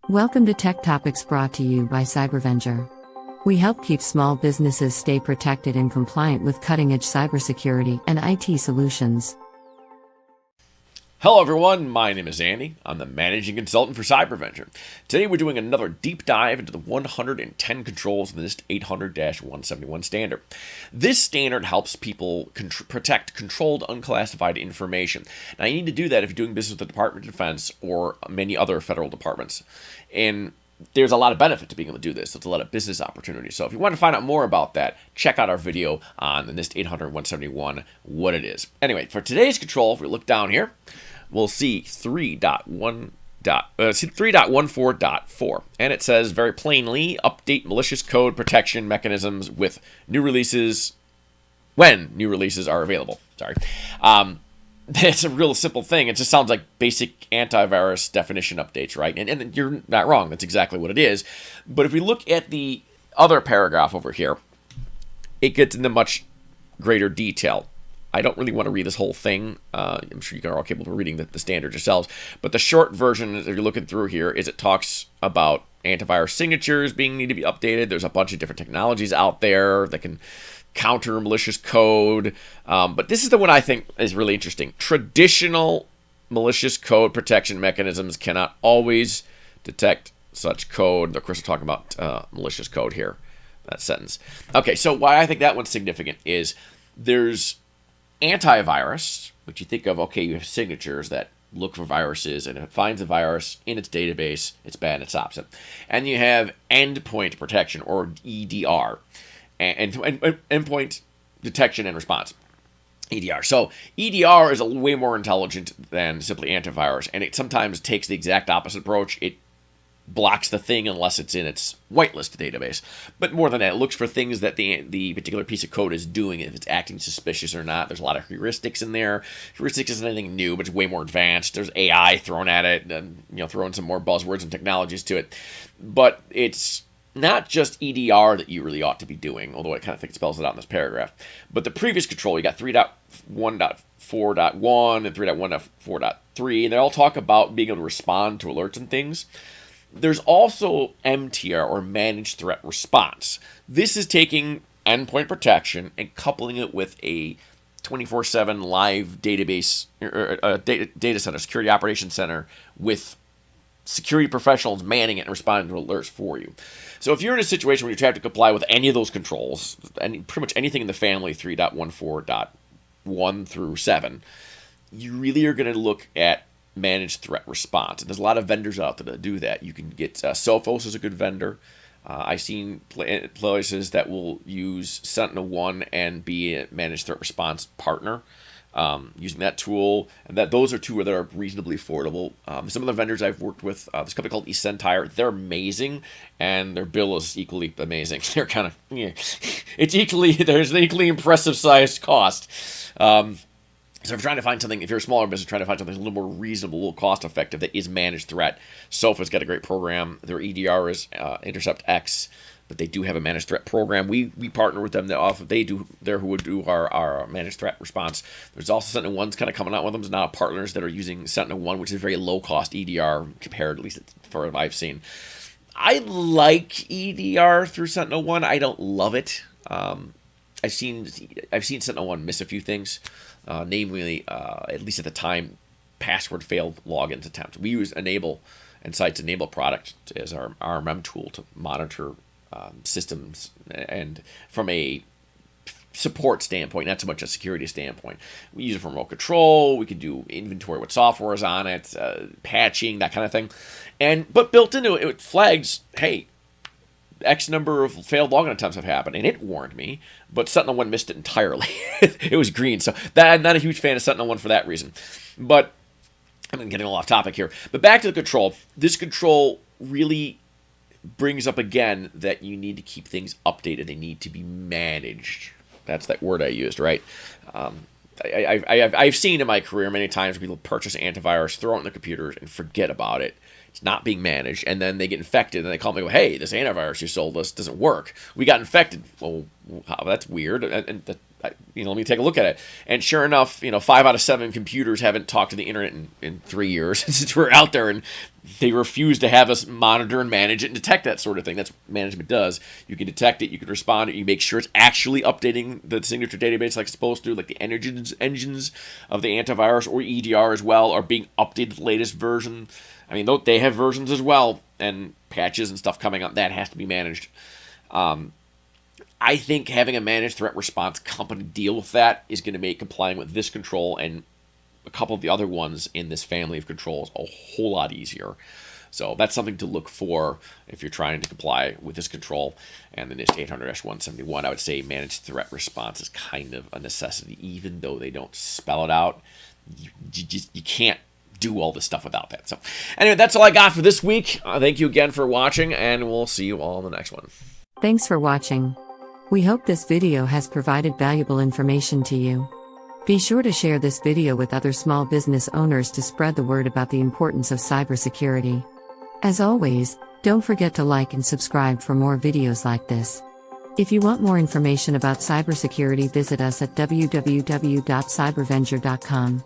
Welcome to Tech Topics brought to you by Cybervenger. We help keep small businesses stay protected and compliant with cutting-edge cybersecurity and IT solutions. Hello everyone, my name is Andy. I'm the Managing Consultant for Cybervenger. Today we're doing another deep dive into the 110 controls of the NIST 800-171 standard. This standard helps people protect controlled unclassified information. Now you need to do that if you're doing business with the Department of Defense or many other federal departments. And there's a lot of benefit to being able to do this. There's a lot of business opportunities. So if you want to find out more about that, check out our video on the NIST 800-171, what it is. Anyway, for today's control, if we look down here, we'll see 3.14.4, and it says very plainly, update malicious code protection mechanisms with new releases when new releases are available. Sorry. It's a real simple thing. It just sounds like basic antivirus definition updates, right? And you're not wrong. That's exactly what it is. But if we look at the other paragraph over here, it gets into much greater detail. I don't really want to read this whole thing. I'm sure you are all capable of reading the standard yourselves. But the short version, as you're looking through here, is it talks about antivirus signatures need to be updated. There's a bunch of different technologies out there that can counter malicious code. But this is the one I think is really interesting. Traditional malicious code protection mechanisms cannot always detect such code. Of course, we're talking about malicious code here, that sentence. Okay, so why I think that one's significant is there's antivirus, which you think of, okay, you have signatures that look for viruses, and if it finds a virus in its database, it's bad and it stops it. And you have endpoint protection, or EDR, and endpoint detection and response, EDR. So EDR is way more intelligent than simply antivirus, and it sometimes takes the exact opposite approach. It blocks the thing unless it's in its whitelist database. But more than that, it looks for things that the particular piece of code is doing, if it's acting suspicious or not. There's a lot of heuristics in there. Heuristics isn't anything new, but it's way more advanced. There's AI thrown at it, and throwing some more buzzwords and technologies to it. But it's not just EDR that you really ought to be doing, although I kind of think it spells it out in this paragraph. But the previous control, you got 3.1.4.1 and 3.1.4.3, and they all talk about being able to respond to alerts and things. There's also MTR, or Managed Threat Response. This is taking endpoint protection and coupling it with a 24/7 live database, or data center, security operations center, with security professionals manning it and responding to alerts for you. So if you're in a situation where you have to comply with any of those controls, pretty much anything in the family 3.14.1 through 7, you really are going to look at Managed Threat Response. And there's a lot of vendors out there that do that. You can get Sophos is a good vendor. I've seen places that will use SentinelOne and be a Managed Threat Response partner using that tool. And those are two that are reasonably affordable. Some of the vendors I've worked with, this company called eCentire, they're amazing, and their bill is equally amazing. They're kind of, there's an equally impressive sized cost. So if you're trying to find something, if you're a smaller business trying to find something a little more reasonable, a little cost effective that is managed threat, Sofa's got a great program. Their EDR is Intercept X, but they do have a managed threat program. We partner with them. They do who would do our managed threat response. There's also SentinelOne's kind of coming out with them. There's now partners that are using SentinelOne, which is very low cost EDR compared, at least for what I've seen. I like EDR through SentinelOne. I don't love it. I've seen SentinelOne miss a few things. Namely, at least at the time, password failed login attempts. We use Enable and Site's Enable product as our RMM tool to monitor systems, and from a support standpoint, not so much a security standpoint. We use it for remote control. We can do inventory what software is on it, patching, that kind of thing. But built into it, it flags, hey, X number of failed login attempts have happened, and it warned me, but SentinelOne missed it entirely. It was green, so I'm not a huge fan of SentinelOne for that reason. But I'm getting a little off topic here. But back to the control. This control really brings up again that you need to keep things updated. They need to be managed. That's that word I used, right? I've seen in my career many times people purchase antivirus, throw it in the computers, and forget about it. It's not being managed, and then they get infected, and they call me and go, hey, this antivirus you sold us doesn't work. We got infected. Well, that's weird. And let me take a look at it. And sure enough, 5 out of 7 computers haven't talked to the internet in 3 years since we're out there, and they refuse to have us monitor and manage it and detect that sort of thing. That's what management does. You can detect it, you can respond to it, you make sure it's actually updating the signature database like it's supposed to, like the engines of the antivirus or EDR as well are being updated to the latest version. I mean, they have versions as well, and patches and stuff coming up. That has to be managed. I think having a managed threat response company deal with that is going to make complying with this control and a couple of the other ones in this family of controls a whole lot easier. So that's something to look for if you're trying to comply with this control. And the NIST 800-171, I would say managed threat response is kind of a necessity, even though they don't spell it out. You can't do all this stuff without that. So anyway, that's all I got for this week. Thank you again for watching, and we'll see you all in the next one. Thanks for watching. We hope this video has provided valuable information to you. Be sure to share this video with other small business owners to spread the word about the importance of cybersecurity. As always, don't forget to like and subscribe for more videos like this. If you want more information about cybersecurity, visit us at www.cybervenger.com.